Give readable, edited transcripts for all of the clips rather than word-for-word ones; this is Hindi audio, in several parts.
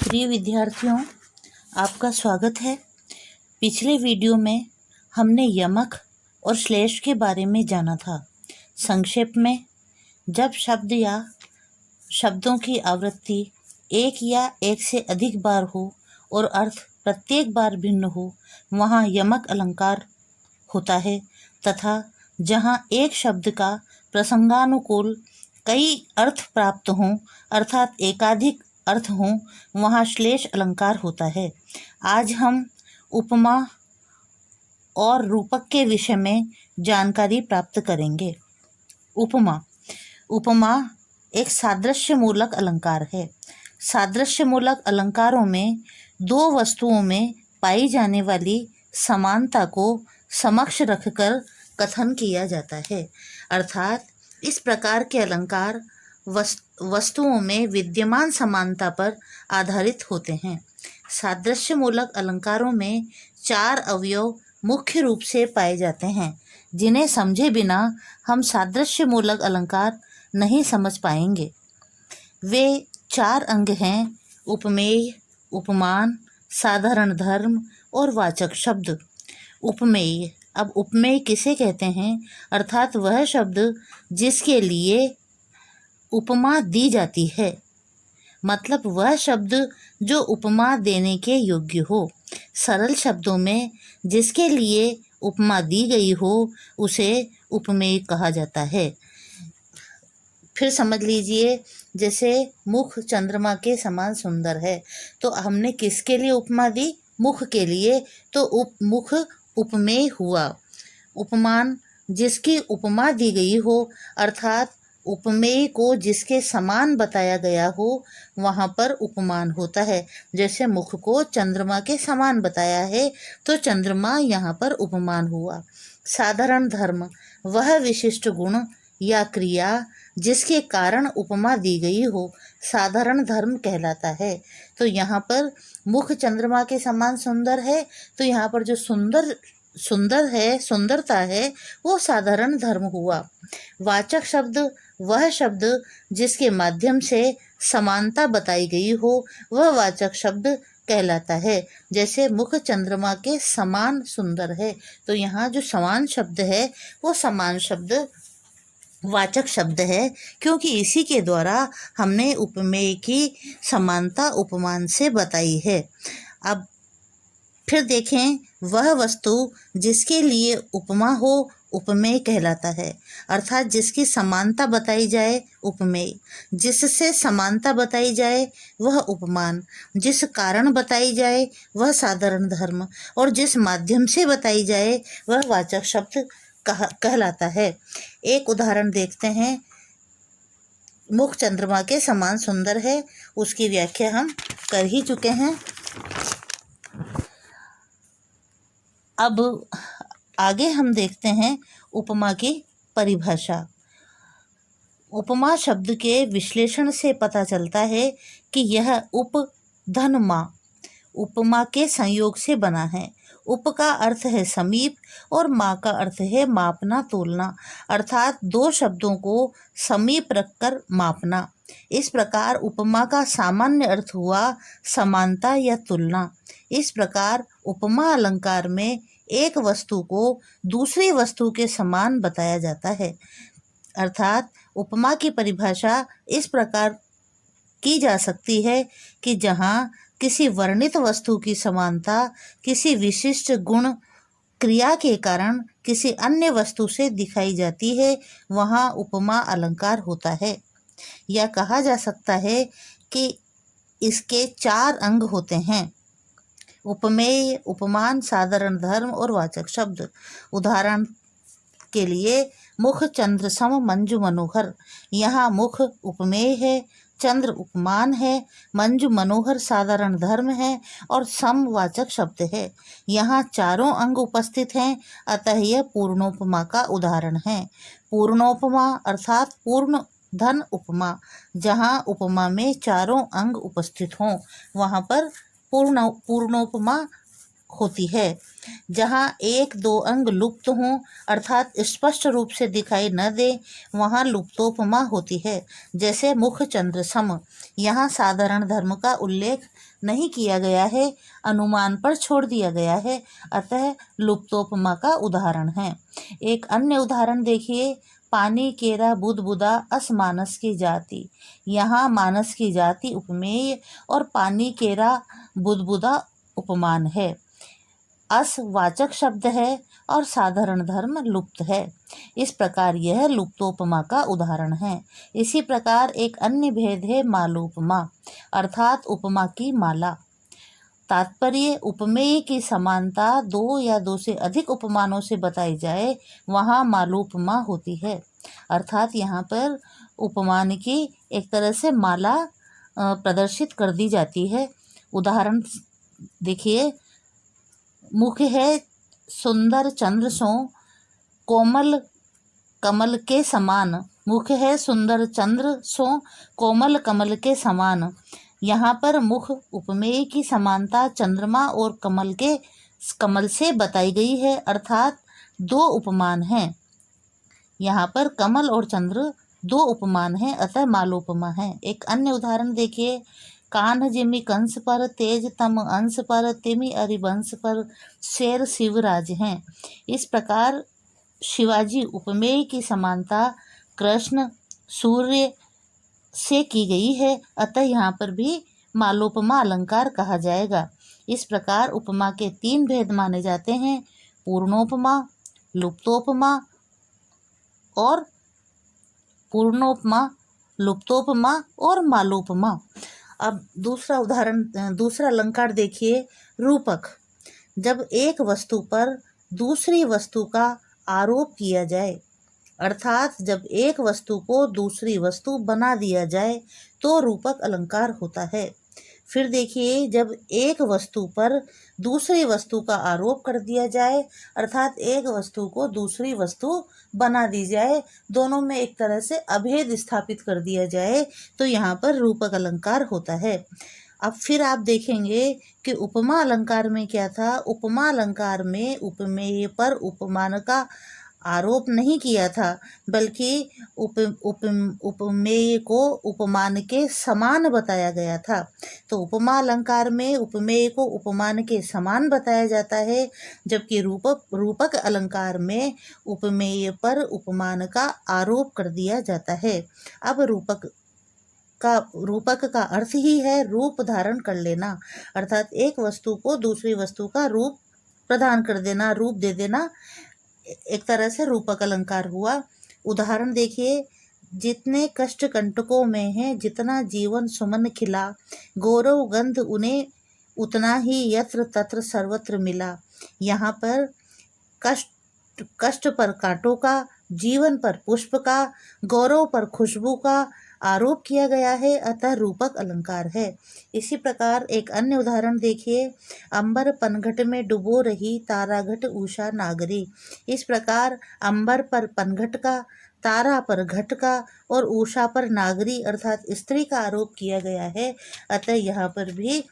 प्रिय विद्यार्थियों, आपका स्वागत है। पिछले वीडियो में हमने यमक और श्लेष के बारे में जाना था। संक्षेप में, जब शब्द या शब्दों की आवृत्ति एक या एक से अधिक बार हो और अर्थ प्रत्येक बार भिन्न हो, वहाँ यमक अलंकार होता है, तथा जहाँ एक शब्द का प्रसंगानुकूल कई अर्थ प्राप्त हों, अर्थात एकाधिक अर्थ हों, वहाँ श्लेष अलंकार होता है। आज हम उपमा और रूपक के विषय में जानकारी प्राप्त करेंगे। उपमा एक सादृश्य मूलक अलंकार है। सादृश्य मूलक अलंकारों में दो वस्तुओं में पाई जाने वाली समानता को समक्ष रखकर कथन किया जाता है। अर्थात इस प्रकार के अलंकार वस्तुओं में विद्यमान समानता पर आधारित होते हैं। सादृश्य मूलक अलंकारों में चार अवयव मुख्य रूप से पाए जाते हैं, जिन्हें समझे बिना हम सादृश्य मूलक अलंकार नहीं समझ पाएंगे। वे चार अंग हैं: उपमेय, उपमान, साधारण धर्म और वाचक शब्द। उपमेय। अब उपमेय किसे कहते हैं? अर्थात वह शब्द जिसके लिए उपमा दी जाती है, मतलब वह शब्द जो उपमा देने के योग्य हो। सरल शब्दों में जिसके लिए उपमा दी गई हो उसे उपमेय कहा जाता है। फिर समझ लीजिए, जैसे मुख चंद्रमा के समान सुंदर है, तो हमने किसके लिए उपमा दी? मुख के लिए, तो मुख उपमेय हुआ। उपमान, जिसकी उपमा दी गई हो, अर्थात उपमेय को जिसके समान बताया गया हो, वहाँ पर उपमान होता है। जैसे मुख को चंद्रमा के समान बताया है, तो चंद्रमा यहाँ पर उपमान हुआ। साधारण धर्म, वह विशिष्ट गुण या क्रिया जिसके कारण उपमा दी गई हो, साधारण धर्म कहलाता है। तो यहाँ पर मुख चंद्रमा के समान सुंदर है, तो यहाँ पर जो सुंदरता है, वो साधारण धर्म हुआ। वाचक शब्द, वह शब्द जिसके माध्यम से समानता बताई गई हो, वह वाचक शब्द कहलाता है। जैसे मुख चंद्रमा के समान सुंदर है, तो यहाँ जो समान शब्द है वो समान शब्द वाचक शब्द है, क्योंकि इसी के द्वारा हमने उपमेय की समानता उपमान से बताई है। अब फिर देखें, वह वस्तु जिसके लिए उपमा हो उपमेय कहलाता है। अर्थात जिसकी समानता बताई जाए उपमेय, जिससे समानता बताई जाए वह उपमान, जिस कारण बताई जाए वह साधारण धर्म, और जिस माध्यम से बताई जाए वह वाचक शब्द कहलाता है। एक उदाहरण देखते हैं। मुख चंद्रमा के समान सुंदर है, उसकी व्याख्या हम कर ही चुके हैं। अब आगे हम देखते हैं उपमा की परिभाषा। उपमा शब्द के विश्लेषण से पता चलता है कि यह उप धन मा उपमा के संयोग से बना है। उप का अर्थ है समीप और मा का अर्थ है मापना, तोलना, अर्थात दो शब्दों को समीप रखकर मापना। इस प्रकार उपमा का सामान्य अर्थ हुआ समानता या तुलना। इस प्रकार उपमा अलंकार में एक वस्तु को दूसरी वस्तु के समान बताया जाता है। अर्थात उपमा की परिभाषा इस प्रकार की जा सकती है कि जहाँ किसी वर्णित वस्तु की समानता किसी विशिष्ट गुण क्रिया के कारण किसी अन्य वस्तु से दिखाई जाती है, वहाँ उपमा अलंकार होता है। या कहा जा सकता है कि इसके चार अंग होते हैं: उपमेय, उपमान, साधारण धर्म और वाचक शब्द। उदाहरण के लिए, मुख चंद्र सम मंजु मनोहर। यहाँ मुख उपमेय है, चंद्र उपमान है, मंजु मनोहर साधारण धर्म है और सम वाचक शब्द है। यहाँ चारों अंग उपस्थित हैं, अतः यह पूर्णोपमा का उदाहरण है। पूर्णोपमा अर्थात पूर्ण धन उपमा। जहाँ उपमा में चारों अंग उपस्थित हों, वहाँ पर पूर्णोपमा होती है। जहाँ एक दो अंग लुप्त हों अर्थात स्पष्ट रूप से दिखाई न दे वहाँ लुप्तोपमा होती है। जैसे मुख चंद्र सम। यहाँ साधारण धर्म का उल्लेख नहीं किया गया है, अनुमान पर छोड़ दिया गया है, अतः लुप्तोपमा का उदाहरण है। एक अन्य उदाहरण देखिए, पानी केरा बुदबुदा अस मानस की जाति। यहाँ मानस की जाति उपमेय और पानी केरा बुदबुदा उपमान है। अस वाचक शब्द है और साधारण धर्म लुप्त है। इस प्रकार यह लुप्तोपमा का उदाहरण है। इसी प्रकार एक अन्य भेद है मालोपमा अर्थात उपमा की माला। तात्पर्य उपमेय की समानता दो या दो से अधिक उपमानों से बताई जाए वहाँ मालोपमा होती है। अर्थात यहाँ पर उपमान की एक तरह से माला प्रदर्शित कर दी जाती है। उदाहरण देखिए, मुख है सुंदर चंद्र सो कोमल कमल के समान। मुख है सुंदर चंद्र सो कोमल कमल के समान। यहाँ पर मुख उपमेय की समानता चंद्रमा और कमल से बताई गई है, अर्थात दो उपमान हैं। यहाँ पर कमल और चंद्र दो उपमान हैं, अतः मालोपमा है। एक अन्य उदाहरण देखिए, कान्ह जिमि कंस पर तेज तम अंश पर तिमि अरिवंश पर शेर शिवराज हैं। इस प्रकार शिवाजी उपमेय की समानता कृष्ण सूर्य से की गई है, अतः यहाँ पर भी मालोपमा अलंकार कहा जाएगा। इस प्रकार उपमा के तीन भेद माने जाते हैं, पूर्णोपमा, लुप्तोपमा और मालोपमा। अब दूसरा अलंकार देखिए, रूपक। जब एक वस्तु पर दूसरी वस्तु का आरोप किया जाए अर्थात जब एक वस्तु को दूसरी वस्तु बना दिया जाए तो रूपक अलंकार होता है। फिर देखिए, जब एक वस्तु पर दूसरी वस्तु का आरोप कर दिया जाए अर्थात एक वस्तु को दूसरी वस्तु बना दी जाए, दोनों में एक तरह से अभेद स्थापित कर दिया जाए, तो यहाँ पर रूपक अलंकार होता है। अब फिर आप देखेंगे कि उपमा अलंकार में क्या था। उपमा अलंकार में उपमेय पर उपमान का आरोप नहीं किया था, बल्कि उपमेय को उपमान के समान बताया गया था। तो उपमा अलंकार में उपमेय को उपमान के समान बताया जाता है, जबकि रूपक अलंकार में उपमेय पर उपमान का आरोप कर दिया जाता है। अब रूपक का अर्थ ही है रूप धारण कर लेना, अर्थात एक वस्तु को दूसरी वस्तु का रूप प्रदान कर देना, रूप दे देना, एक तरह से रूपक अलंकार हुआ। उदाहरण देखिए, जितने कष्ट कंटकों में है जितना जीवन सुमन खिला, गौरव गंध उन्हें उतना ही यत्र तत्र सर्वत्र मिला। यहाँ पर कष्ट पर कांटों का, जीवन पर पुष्प का, गौरव पर खुशबू का आरोप किया गया है, अतः रूपक अलंकार है। इसी प्रकार एक अन्य उदाहरण देखिए, अंबर पनघट में डुबो रही ताराघट उषा नागरी। इस प्रकार अंबर पर पनघट का, तारा पर घट का और उषा पर नागरी अर्थात स्त्री का आरोप किया गया है, अतः यहाँ पर भी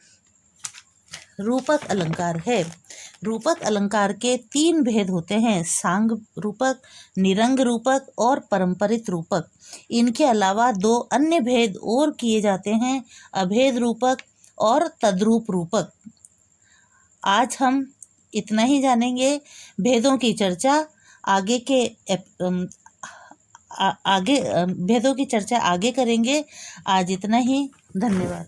रूपक अलंकार है। रूपक अलंकार के तीन भेद होते हैं, सांग रूपक, निरंग रूपक और परंपरित रूपक। इनके अलावा दो अन्य भेद और किए जाते हैं, अभेद रूपक और तद्रूप रूपक। आज हम इतना ही जानेंगे। भेदों की चर्चा आगे करेंगे। आज इतना ही, धन्यवाद।